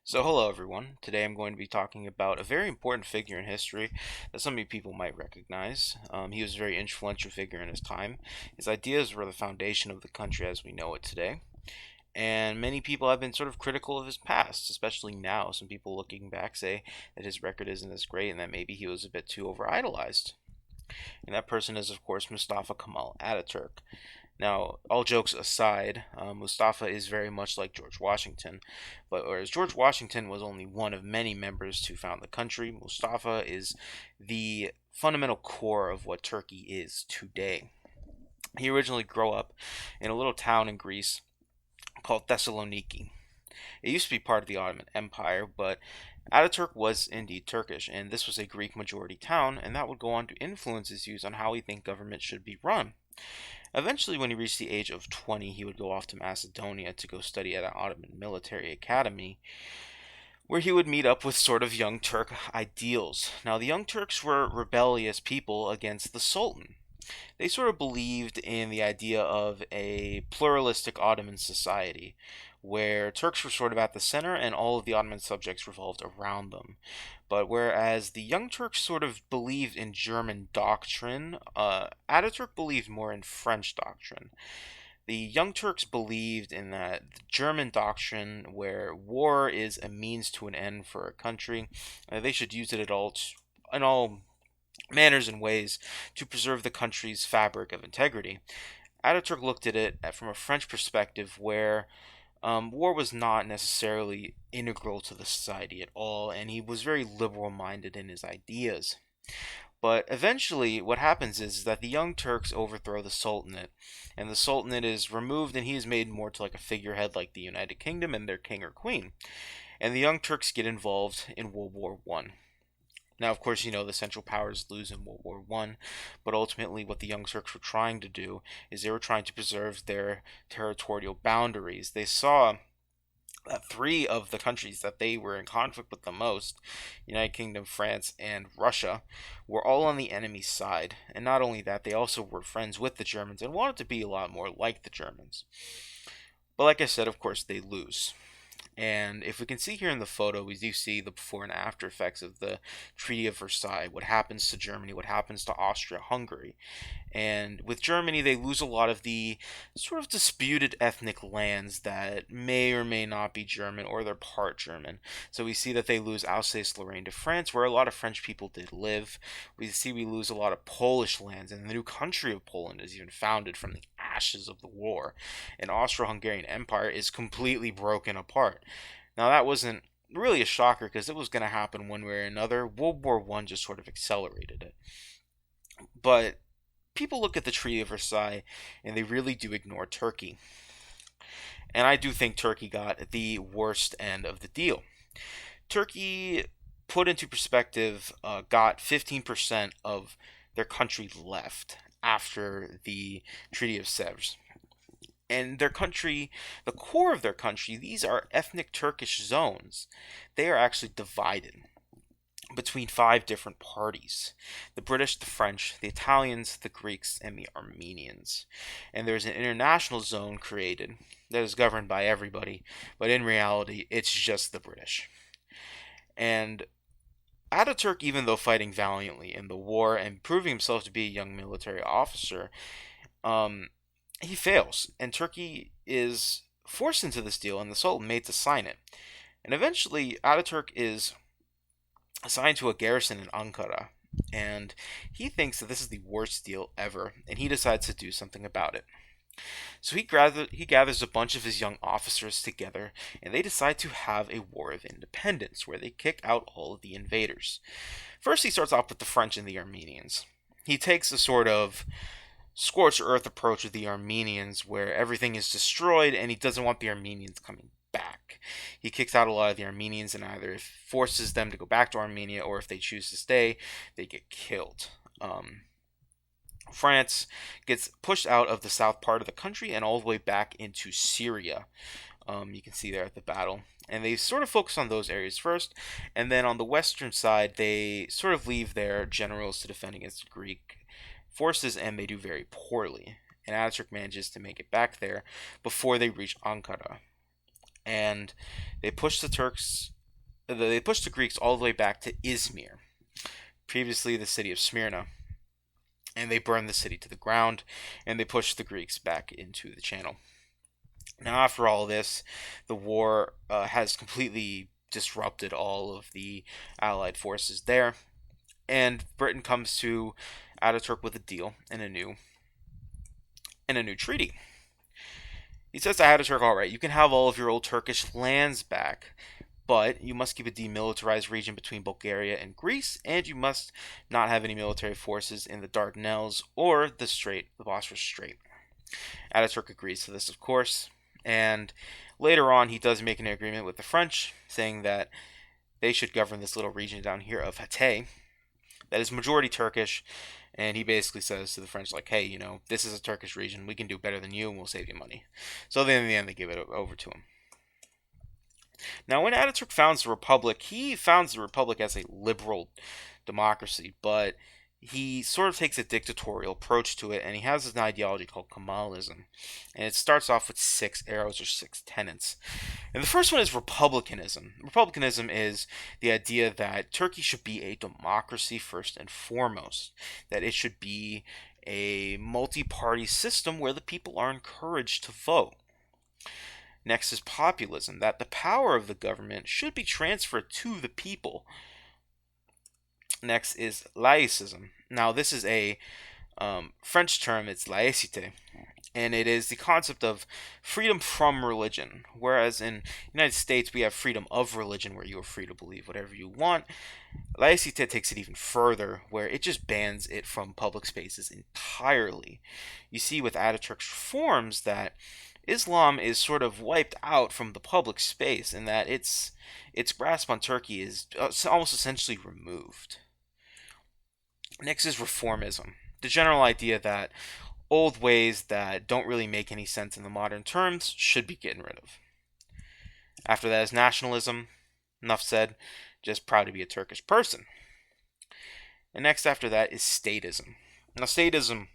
So, hello everyone. Today I'm going to be talking about a very important figure in history that some of you people might recognize. He was a very influential figure in his time. His ideas were the foundation of the country as we know it today. And many people have been sort of critical of his past, especially now. Some people looking back say that his record isn't as great and that maybe he was a bit too over idolized. And that person is, of course, Mustafa Kemal Ataturk. Now, all jokes aside, Mustafa is very much like George Washington, but whereas George Washington was only one of many members to found the country, Mustafa is the fundamental core of what Turkey is today. He originally grew up in a little town in Greece called Thessaloniki. It used to be part of the Ottoman Empire, but Ataturk was indeed Turkish, and this was a Greek majority town, and that would go on to influence his views on how he think government should be run. Eventually, when he reached the age of 20, he would go off to Macedonia to go study at an Ottoman military academy, where he would meet up with sort of Young Turk ideals. Now, the Young Turks were rebellious people against the Sultan. They sort of believed in the idea of a pluralistic Ottoman society, where Turks were sort of at the center and all of the Ottoman subjects revolved around them. But whereas the Young Turks sort of believed in German doctrine, Ataturk believed more in French doctrine. The Young Turks believed in that German doctrine, where war is a means to an end for a country, they should use it in all manners and ways to preserve the country's fabric of integrity. Ataturk looked at it from a French perspective, where war was not necessarily integral to the society at all, and he was very liberal minded in his ideas. But eventually, what happens is that the Young Turks overthrow the Sultanate, and the Sultanate is removed, and he is made more to like a figurehead like the United Kingdom and their king or queen. And the Young Turks get involved in World War One. Now, of course, you know the Central Powers lose in World War One, but ultimately, what the Young Turks were trying to do is they were trying to preserve their territorial boundaries. They saw that three of the countries that they were in conflict with the most, United Kingdom, France, and Russia, were all on the enemy's side. And not only that, they also were friends with the Germans and wanted to be a lot more like the Germans. But like I said, of course, they lose. And if we can see here in the photo, we do see the before and after effects of the Treaty of Versailles, what happens to Germany, what happens to Austria-Hungary. And with Germany, they lose a lot of the sort of disputed ethnic lands that may or may not be German or they're part German. So we see that they lose Alsace-Lorraine to France, where a lot of French people did live. We lose a lot of Polish lands, and the new country of Poland is even founded from the ashes of the war. And Austro-Hungarian Empire is completely broken apart. Now that wasn't really a shocker because it was going to happen one way or another. World War One just sort of accelerated it. But people look at the Treaty of Versailles and they really do ignore Turkey. And I do think Turkey got the worst end of the deal. Turkey, put into perspective, got 15% of their country left after the Treaty of Sevres. And their country, the core of their country, these are ethnic Turkish zones. They are actually divided between five different parties: the British, the French, the Italians, the Greeks, and the Armenians. And there's an international zone created that is governed by everybody, but in reality, it's just the British. And Ataturk, even though fighting valiantly in the war and proving himself to be a young military officer, um, he fails, and Turkey is forced into this deal, and the Sultan made to sign it. And eventually, Ataturk is assigned to a garrison in Ankara, and he thinks that this is the worst deal ever, and he decides to do something about it. So he gathers a bunch of his young officers together, and they decide to have a war of independence, where they kick out all of the invaders. First, he starts off with the French and the Armenians. He takes a sort of scorched earth approach with the Armenians, where everything is destroyed, and he doesn't want the Armenians coming back. He kicks out a lot of the Armenians and either forces them to go back to Armenia, or if they choose to stay, they get killed. France gets pushed out of the south part of the country and all the way back into Syria. You can see there at the battle. And they sort of focus on those areas first, and then on the western side, they sort of leave their generals to defend against the Greek forces, and they do very poorly. And Ataturk manages to make it back there before they reach Ankara. And they push the Turks they pushed the Greeks all the way back to Izmir, previously the city of Smyrna, and they burned the city to the ground, and they pushed the Greeks back into the channel. Now, after all this, the war has completely disrupted all of the Allied forces there, and Britain comes to Ataturk with a deal and a new treaty. He says to Ataturk, "All right, you can have all of your old Turkish lands back, but you must keep a demilitarized region between Bulgaria and Greece, and you must not have any military forces in the Dardanelles or the Bosphorus Strait." Ataturk agrees to this, of course, and later on he does make an agreement with the French, saying that they should govern this little region down here of Hatay that is majority Turkish, and he basically says to the French, like, hey, this is a Turkish region, we can do better than you, and we'll save you money. So then in the end, they give it over to him. Now, when Ataturk founds the Republic, he founds the Republic as a liberal democracy, but he sort of takes a dictatorial approach to it, and he has an ideology called Kemalism. And it starts off with 6 arrows or 6 tenets. And the first one is republicanism. Republicanism is the idea that Turkey should be a democracy first and foremost, that it should be a multi-party system where the people are encouraged to vote. Next is populism, that the power of the government should be transferred to the people. Next is laicism. Now, this is a French term, it's laïcité, and it is the concept of freedom from religion. Whereas in the United States, we have freedom of religion, where you are free to believe whatever you want. Laïcité takes it even further, where it just bans it from public spaces entirely. You see with Ataturk's reforms that Islam is sort of wiped out from the public space, and that its grasp on Turkey is almost essentially removed. Next is reformism, the general idea that old ways that don't really make any sense in the modern terms should be getting rid of. After that is nationalism. Enough said, just proud to be a Turkish person. And next after that is statism. Now, statism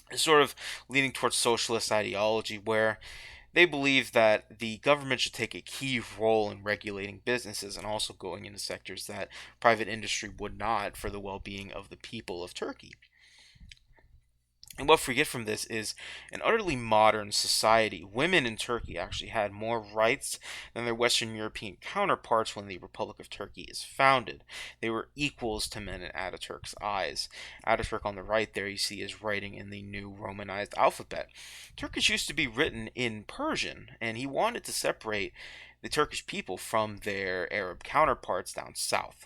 is sort of leaning towards socialist ideology, where they believe that the government should take a key role in regulating businesses and also going into sectors that private industry would not, for the well-being of the people of Turkey. And what we get from this is an utterly modern society. Women in Turkey actually had more rights than their Western European counterparts when the Republic of Turkey is founded. They were equals to men in Ataturk's eyes. Ataturk on the right there you see is writing in the new Romanized alphabet. Turkish used to be written in Persian, and he wanted to separate the Turkish people from their Arab counterparts down south.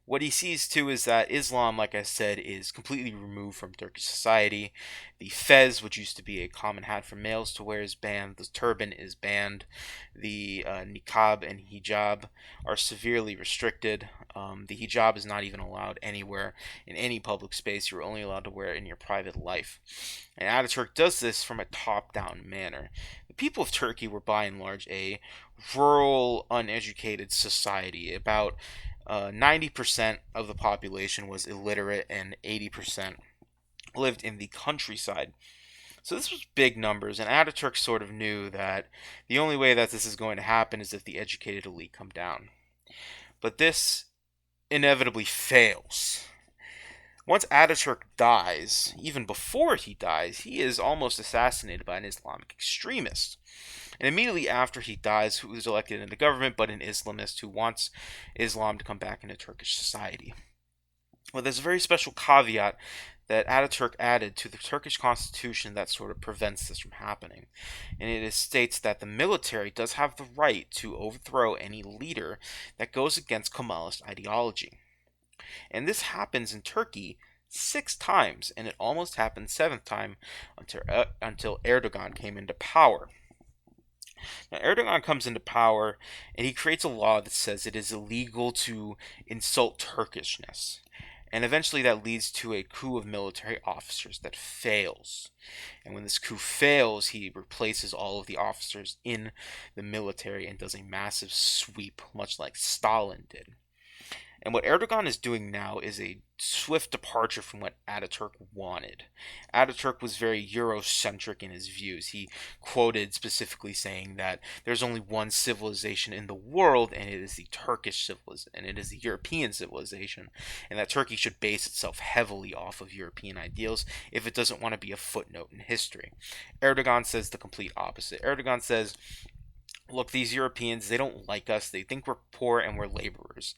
What he sees too is that Islam, like I said, is completely removed from Turkish society. The fez, which used to be a common hat for males to wear, is banned. The turban is banned. The niqab and hijab are severely restricted. The hijab is not even allowed anywhere in any public space. You're only allowed to wear it in your private life. And Ataturk does this from a top-down manner. The people of Turkey were by and large a rural, uneducated society. About 90% of the population was illiterate, and 80% lived in the countryside. So this was big numbers, and Ataturk sort of knew that the only way that this is going to happen is if the educated elite come down. But this inevitably fails. Once Ataturk dies, even before he dies, he is almost assassinated by an Islamic extremist. And immediately after he dies, who is elected into government, but an Islamist who wants Islam to come back into Turkish society. Well, there's a very special caveat that Ataturk added to the Turkish constitution that sort of prevents this from happening. And it states that the military does have the right to overthrow any leader that goes against Kemalist ideology. And this happens in Turkey 6 times, and it almost happened 7th time until Erdogan came into power. Now, Erdogan comes into power, and he creates a law that says it is illegal to insult Turkishness. And eventually that leads to a coup of military officers that fails. And when this coup fails, he replaces all of the officers in the military and does a massive sweep, much like Stalin did. And what Erdogan is doing now is a swift departure from what Ataturk wanted. Ataturk was very Eurocentric in his views. He quoted specifically saying that there's only one civilization in the world, and it is the Turkish civilization, and it is the European civilization, and that Turkey should base itself heavily off of European ideals if it doesn't want to be a footnote in history. Erdogan says the complete opposite. Erdogan says, look, these Europeans, they don't like us. They think we're poor and we're laborers.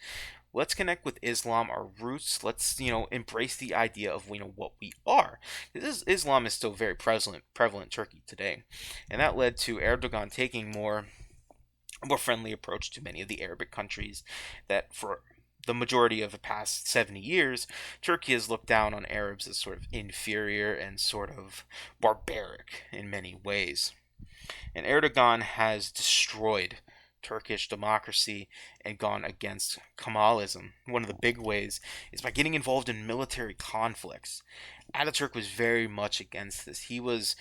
Let's connect with Islam, our roots. Let's, embrace the idea of, what we are. Islam is still very prevalent in Turkey today. And that led to Erdogan taking more friendly approach to many of the Arabic countries that for the majority of the past 70 years, Turkey has looked down on Arabs as sort of inferior and sort of barbaric in many ways. And Erdogan has destroyed Turkish democracy and gone against Kemalism. One of the big ways is by getting involved in military conflicts. Ataturk was very much against this. He was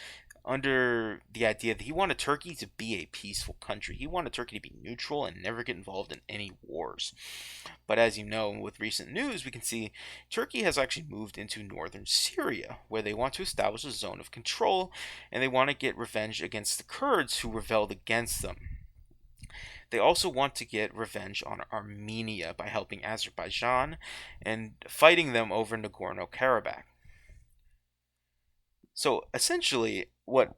under the idea that he wanted Turkey to be a peaceful country. He wanted Turkey to be neutral and never get involved in any wars. But as you know, with recent news, we can see Turkey has actually moved into northern Syria, where they want to establish a zone of control and they want to get revenge against the Kurds who rebelled against them. They also want to get revenge on Armenia by helping Azerbaijan and fighting them over Nagorno-Karabakh. So essentially, what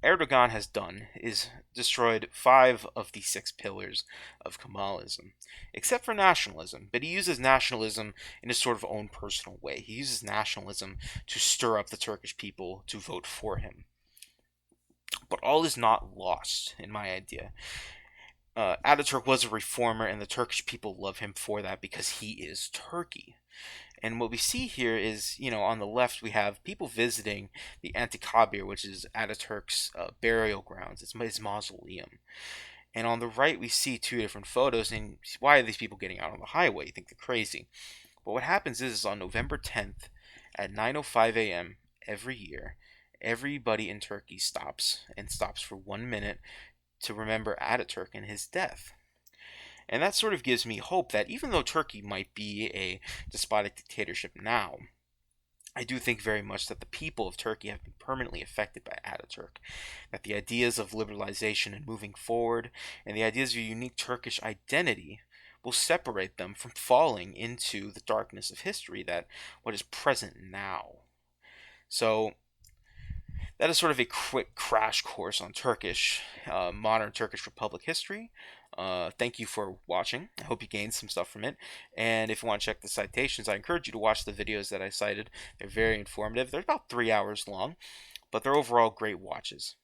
Erdogan has done is destroyed 5 of the 6 pillars of Kemalism, except for nationalism. But he uses nationalism in a sort of own personal way. He uses nationalism to stir up the Turkish people to vote for him. But all is not lost, in my idea. Ataturk was a reformer, and the Turkish people love him for that because he is Turkey. And what we see here is, on the left we have people visiting the Antikabir, which is Ataturk's burial grounds. It's his mausoleum. And on the right we see 2 different photos, and why are these people getting out on the highway? You think they're crazy. But what happens is on November 10th at 9:05 a.m. every year, everybody in Turkey stops for 1 minute to remember Ataturk and his death. And that sort of gives me hope that even though Turkey might be a despotic dictatorship now, I do think very much that the people of Turkey have been permanently affected by Ataturk. That the ideas of liberalization and moving forward, and the ideas of a unique Turkish identity, will separate them from falling into the darkness of history that what is present now. So that is sort of a quick crash course on modern Turkish Republic history. Thank you for watching. I hope you gained some stuff from it. And if you want to check the citations, I encourage you to watch the videos that I cited. They're very informative. They're about 3 hours long, but they're overall great watches.